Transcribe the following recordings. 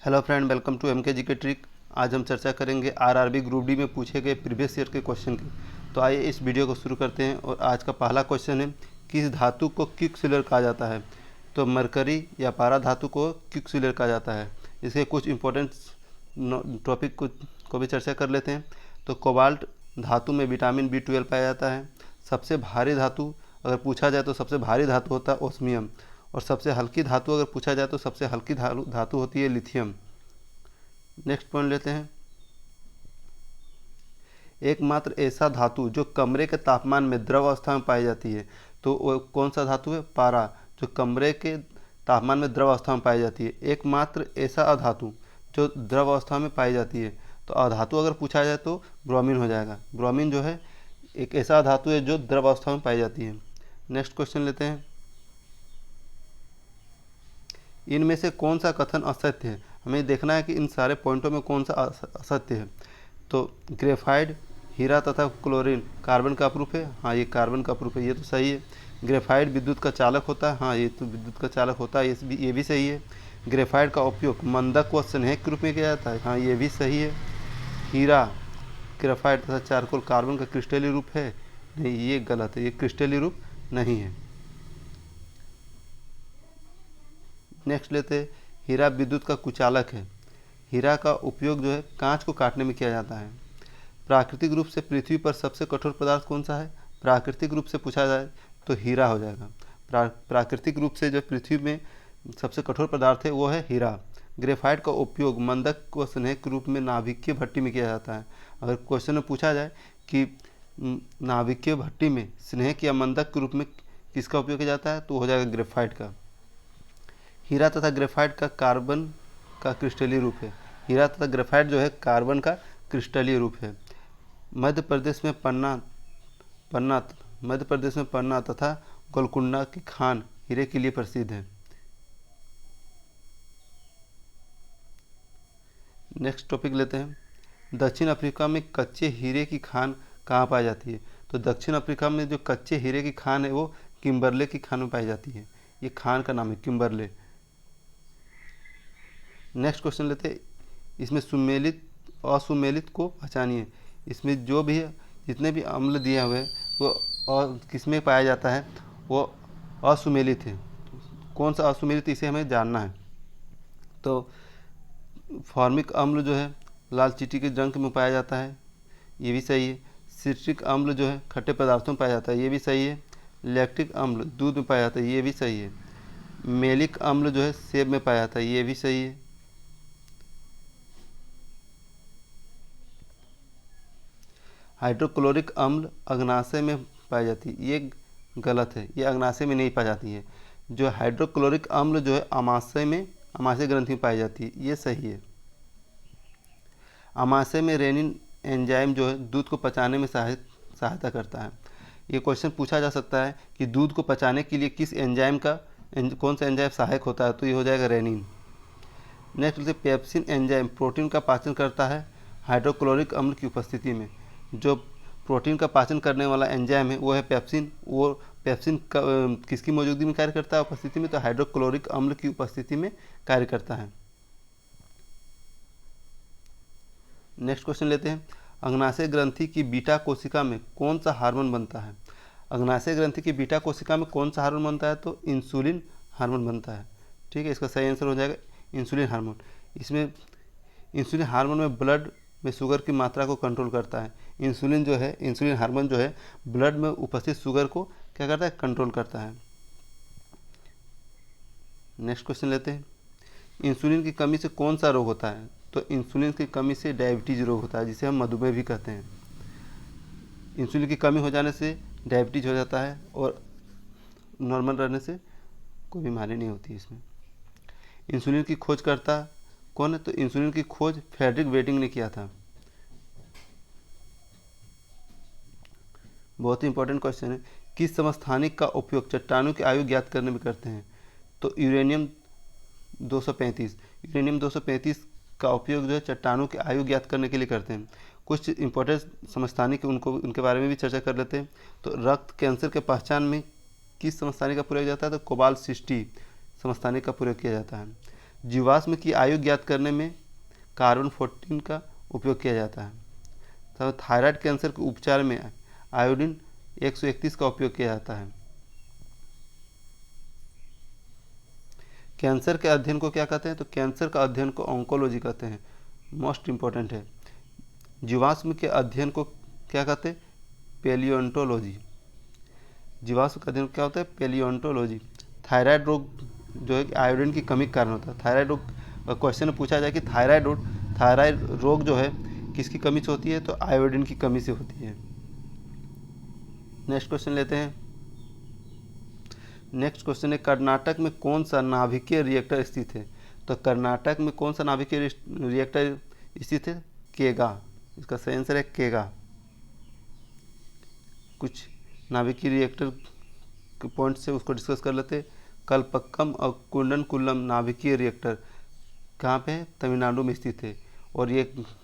Hello friend, welcome to M K G के trick. आज हम चर्चा करेंगे आरआरबी ग्रुप डी में पूछे गए प्रीवियस ईयर के क्वेश्चन की। तो आइए इस वीडियो को शुरू करते हैं। और आज का पहला क्वेश्चन है, किस धातु को क्विकसिलर कहा जाता है? तो मरकरी या पारा धातु को क्विकसिलर कहा जाता है। इसके कुछ इंपॉर्टेंट टॉपिक को भी चर्चा कर लेते हैं। तो कोबाल्ट धातु में विटामिन B12 पाया जाता है। सबसे भारी धातु अगर पूछा जाए तो सबसे भारी धातु होता है ओस्मियम। और सबसे हल्की धातु अगर पूछा जाए तो सबसे हल्की धातु होती है लिथियम। नेक्स्ट पॉइंट लेते हैं, एकमात्र ऐसा धातु जो कमरे के तापमान में द्रव अवस्था में पाई जाती है, तो वो कौन सा धातु है? पारा, जो कमरे के तापमान में द्रव अवस्था में पाई जाती है। एकमात्र ऐसा अधातु जो द्रव अवस्था में पाई जाती है। तो अधातु अगर पूछा जाए तो ब्रोमीन हो जाएगा। ब्रोमीन जो है एक ऐसा धातु है जो द्रव अवस्था में पाई जाती है। नेक्स्ट क्वेश्चन लेते हैं, इनमें से कौन सा कथन असत्य है? हमें देखना है कि इन सारे पॉइंटों में कौन सा असत्य है। तो ग्रेफाइट, हीरा तथा क्लोरीन कार्बन का अप्रूफ है। हाँ, ये कार्बन का अप्रूफ है, ये तो सही है। ग्रेफाइट विद्युत का चालक होता है। हाँ, ये तो विद्युत का चालक होता है, ये भी सही है। ग्रेफाइट का उपयोग मंदक व स्नेहक के रूप में किया जाता है। हाँ, ये भी सही है। हीरा, ग्रेफाइट तथा चारकोल कार्बन का क्रिस्टलीय रूप है। नहीं, ये गलत है, ये क्रिस्टलीय रूप नहीं है। नेक्स्ट लेते हैं, हीरा विद्युत का कुचालक है। हीरा का उपयोग जो है कांच को काटने में किया जाता है। प्राकृतिक रूप से पृथ्वी पर सबसे कठोर पदार्थ कौन सा है? प्राकृतिक रूप से पूछा जाए तो हीरा हो जाएगा। प्राकृतिक रूप से जो पृथ्वी में सबसे कठोर पदार्थ है वो है हीरा। ग्रेफाइट का उपयोग मंदक व स्नेहक के रूप में नाभिकीय भट्टी में किया जाता है। अगर क्वेश्चन में पूछा जाए कि नाभिकीय भट्टी में स्नेहक या मंदक के रूप में किसका उपयोग किया जाता है, तो हो जाएगा ग्रेफाइट का। हीरा तथा ग्रेफाइट का कार्बन का क्रिस्टलीय रूप है। हीरा तथा ग्रेफाइट जो है कार्बन का क्रिस्टलीय रूप है। मध्य प्रदेश में पन्ना तथा गोलकुंडा की खान हीरे के लिए प्रसिद्ध है। नेक्स्ट टॉपिक लेते हैं, दक्षिण अफ्रीका में कच्चे हीरे की खान कहाँ पाई जाती है? तो दक्षिण अफ्रीका में जो कच्चे हीरे की खान है वो किम्बरले की खान में पाई जाती है। ये खान का नाम है किम्बरले। नेक्स्ट क्वेश्चन लेते हैं, इसमें सुमेलित असुमेलित को पहचानिए। इसमें जो भी जितने भी अम्ल दिए हुए वो और किस में पाया जाता है, वो असुमेलित है। कौन सा असुमेलित, इसे हमें जानना है। तो फॉर्मिक अम्ल जो है लाल चींटी के रंग में पाया जाता है, ये भी सही है। सिट्रिक अम्ल जो है खट्टे पदार्थों में पाया जाता है, ये भी सही है। लैक्टिक अम्ल दूध में पाया जाता है, ये भी सही है। मेलिक अम्ल जो है सेब में पाया जाता है, ये भी सही है। हाइड्रोक्लोरिक अम्ल अग्नाशय में पाई जाती है, ये गलत है, ये अग्नाशय में नहीं पाई जाती है। जो हाइड्रोक्लोरिक अम्ल जो है आमाशय ग्रंथि में पाई जाती है, ये सही है। आमाशय में रेनिन एंजाइम जो है दूध को पचाने में सहायता करता है। ये क्वेश्चन पूछा जा सकता है कि दूध को पचाने के लिए किस एंजाइम का कौन सा एंजाइम सहायक होता है, तो ये हो जाएगा rennin. Next, pepsin enzyme protein का पाचन करता है हाइड्रोक्लोरिक अम्ल की उपस्थिति में। जो प्रोटीन का पाचन करने वाला एंजाइम है वो है पेप्सिन। वो पेप्सिन किसकी मौजूदगी में कार्य करता है? उपस्थिति में, तो हाइड्रोक्लोरिक अम्ल की उपस्थिति में कार्य करता है। नेक्स्ट क्वेश्चन लेते हैं, अग्नाशय ग्रंथि की बीटा कोशिका में कौन सा हार्मोन बनता है? अग्नाशय ग्रंथि की बीटा कोशिका में कौन सा हार्मोन बनता है? तो इंसुलिन हार्मोन बनता है। ठीक है, इसका सही आंसर हो जाएगा इंसुलिन हार्मोन। इसमें इंसुलिन हार्मोन में ब्लड में शुगर की मात्रा को कंट्रोल करता है। इंसुलिन हार्मोन जो है ब्लड में उपस्थित शुगर को क्या करता है? कंट्रोल करता है। नेक्स्ट क्वेश्चन लेते हैं, इंसुलिन की कमी से कौन सा रोग होता है? तो इंसुलिन की कमी से डायबिटीज रोग होता है, जिसे हम मधुमेह भी कहते हैं। इंसुलिन की कमी हो जाने से डायबिटीज हो जाता है, और नॉर्मल रहने से कोई बीमारी नहीं होती इसमें। इंसुलिन की खोज करता कौन है? तो इंसुलिन की खोज फ्रेडरिक बेटिंग ने किया था। बहुत ही इंपॉर्टेंट क्वेश्चन है, किस समस्थानिक का उपयोग चट्टानों की आयु ज्ञात करने में करते हैं? तो यूरेनियम 235 का उपयोग जो है चट्टानों की आयु ज्ञात करने के लिए करते हैं। कुछ इंपॉर्टेंट समस्थानिक उनके बारे में भी चर्चा कर लेते हैं। तो रक्त कैंसर के पहचान में किस समस्थानिक का प्रयोग जाता है? तो कोबाल्ट 60 समस्थानिक का प्रयोग किया जाता है। जीवाश्म की आयु ज्ञात करने में कार्बन 14 का उपयोग किया जाता है। तो थायराइड कैंसर के उपचार में आयोडीन 131 का उपयोग किया जाता है। कैंसर के अध्ययन को क्या कहते हैं? तो कैंसर का अध्ययन को ऑन्कोलॉजी कहते हैं, मोस्ट इम्पोर्टेंट है। जीवाश्म के अध्ययन को क्या कहते हैं? पेलियोंटोलॉजी। जीवाश्म का अध्ययन क्या होता है? पेलियोंटोलॉजी। थायराइड रोग जो है आयोडीन की कमी के कारण होता है। थायराइड रोग क्वेश्चन में पूछा जाए कि थायराइड रोग जो है किसकी कमी से होती है? तो आयोडीन की कमी से होती है। नेक्स्ट क्वेश्चन लेते हैं। नेक्स्ट क्वेश्चन है, कर्नाटक में कौन सा नाभिकीय रिएक्टर स्थित है? तो कर्नाटक में कौन सा नाभिकीय रिएक्टर स्थित है? केगा। इसका सही आंसर है केगा। कुछ नाभिकीय रिएक्टर के पॉइंट से उसको डिस्कस कर लेते हैं। कलपक्कम और कुंडनकुल्लम नाभिकीय रिएक्टर कहाँ पे है? तमिलनाडु में स्थित है। और ये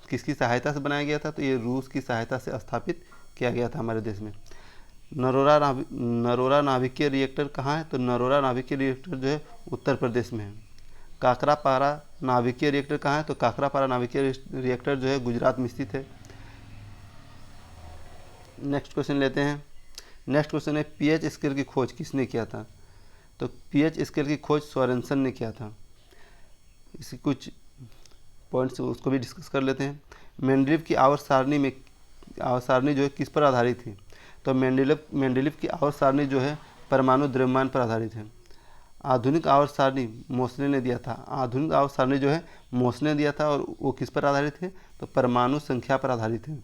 किसकी सहायता से बनाया गया था? तो ये रूस की सहायता से स्थापित किया गया था हमारे देश में। नरोरा नाभिकीय रिएक्टर कहाँ है? तो नरोरा नाभिकीय रिएक्टर जो है उत्तर प्रदेश में है। काकरापारा नाभिकीय रिएक्टर कहाँ है? तो काकरापारा नाभिकीय रिएक्टर जो है गुजरात में स्थित है। नेक्स्ट क्वेश्चन लेते हैं। नेक्स्ट क्वेश्चन है, पीएच स्केल की खोज किसने किया था? तो पीएच स्केल की खोज सोरेनसन ने किया था। इसकी कुछ पॉइंट्स उसको भी डिस्कस कर लेते हैं। मेंडलीव की आवर्त सारणी जो है किस पर आधारित थी? तो मेंडलीव की आवर्त सारणी जो है परमाणु द्रव्यमान पर आधारित है। आधुनिक आवर्त सारणी मोसले ने दिया था। आधुनिक आवर्त सारणी जो है मोसले ने दिया था और वो किस पर आधारित है? तो परमाणु संख्या पर आधारित है।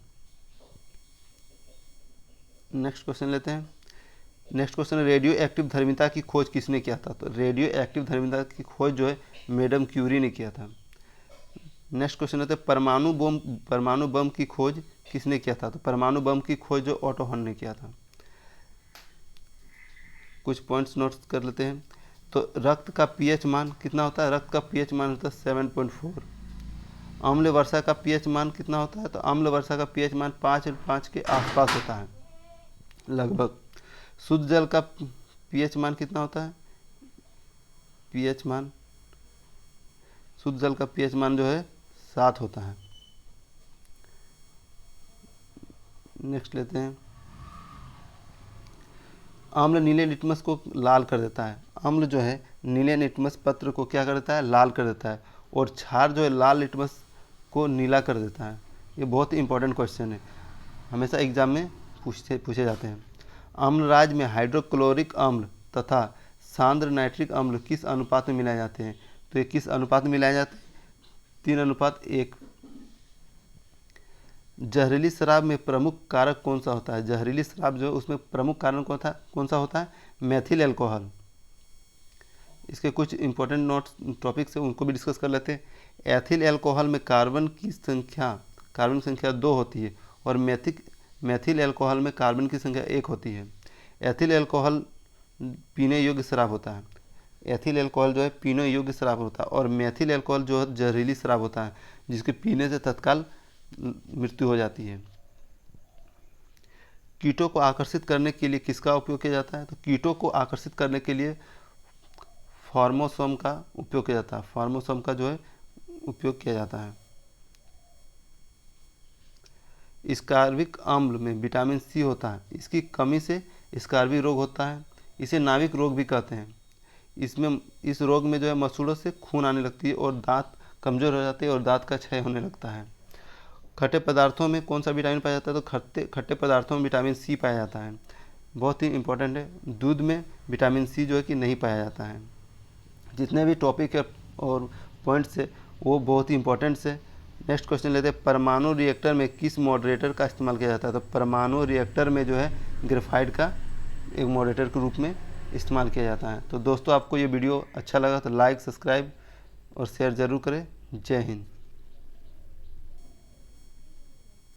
नेक्स्ट क्वेश्चन लेते हैं। नेक्स्ट क्वेश्चन है, रेडियो एक्टिव धर्मिता की खोज किसने किया था? तो रेडियो एक्टिव धर्मिता की खोज जो है मैडम क्यूरी ने किया था। नेक्स्ट क्वेश्चन है, परमाणु बम की खोज किसने किया था? तो परमाणु बम की खोज जो ऑटो हन ने किया था। कुछ पॉइंट्स नोट कर लेते हैं। तो रक्त का पीएच मान कितना होता है? रक्त का पीएच मान होता है 7.4। अम्ल वर्षा का पीएच मान कितना होता है? तो अम्ल वर्षा का पीएच मान 5 के आसपास होता है लगभग। शुद्ध जल का पीएच मान कितना होता है? शुद्ध जल का पीएच मान जो है 7 होता है। नेक्स्ट लेते हैं। अम्ल नीले लिटमस को लाल कर देता है। अम्ल जो है नीले लिटमस पत्र को क्या कर देता है? लाल कर देता है। और क्षार जो है लाल लिटमस को नीला कर देता है। ये बहुत ही इंपॉर्टेंट क्वेश्चन है, हमेशा एग्जाम में पूछे जाते हैं। अम्लराज में हाइड्रोक्लोरिक अम्ल तथा सांद्र नाइट्रिक अम्ल किस अनुपात में मिलाए जाते हैं? तो ये किस अनुपात में मिलाए जाते हैं? 3:1। जहरीली शराब में प्रमुख कारक कौन सा होता है? जहरीली शराब जो है उसमें प्रमुख कारण कौन सा होता है? Methyl alcohol. इसके कुछ इंपॉर्टेंट नोट्स टॉपिक्स है, उनको भी डिस्कस कर लेते हैं। एथिल एल्कोहल में कार्बन की संख्या 2 होती है और मेथिल एल्कोहल में कार्बन की संख्या 1 होती है। एथिल एल्कोहल पीने योग्य शराब होता है। एथिल एल्कोहल जो है पीने योग्य शराब होता है और मेथिल एल्कोहल जो है जहरीली शराब होता है, जिसके पीने से तत्काल मृत्यु हो जाती है। कीटों को आकर्षित करने के लिए किसका उपयोग किया जाता है? तो कीटों को आकर्षित करने के लिए फार्मोसोम का उपयोग किया जाता है। फार्मोसोम का जो है उपयोग किया जाता है। स्कार्बिक अम्ल में विटामिन सी होता है। इसकी कमी से स्कार्बी रोग होता है। इसे नाविक रोग भी कहते हैं। इस रोग में जो है मसूड़ों से खून आने लगती है और दांत कमज़ोर हो जाते हैं और दांत का क्षय होने लगता है। खट्टे पदार्थों में कौन सा विटामिन पाया जाता है? तो खट्टे पदार्थों में विटामिन सी पाया जाता है। बहुत ही इंपॉर्टेंट है। दूध में विटामिन सी जो है कि नहीं पाया जाता है। जितने भी टॉपिक है और पॉइंट्स है वो बहुत ही इंपॉर्टेंट है। नेक्स्ट क्वेश्चन लेते हैं। परमाणु रिएक्टर में किस मॉडरेटर का इस्तेमाल किया जाता है? तो परमाणु रिएक्टर में जो है ग्रेफाइट का एक मॉडरेटर के रूप में इस्तेमाल किया जाता है। तो दोस्तों, आपको ये वीडियो अच्छा लगा तो लाइक, सब्सक्राइब और शेयर ज़रूर करें। जय हिंद।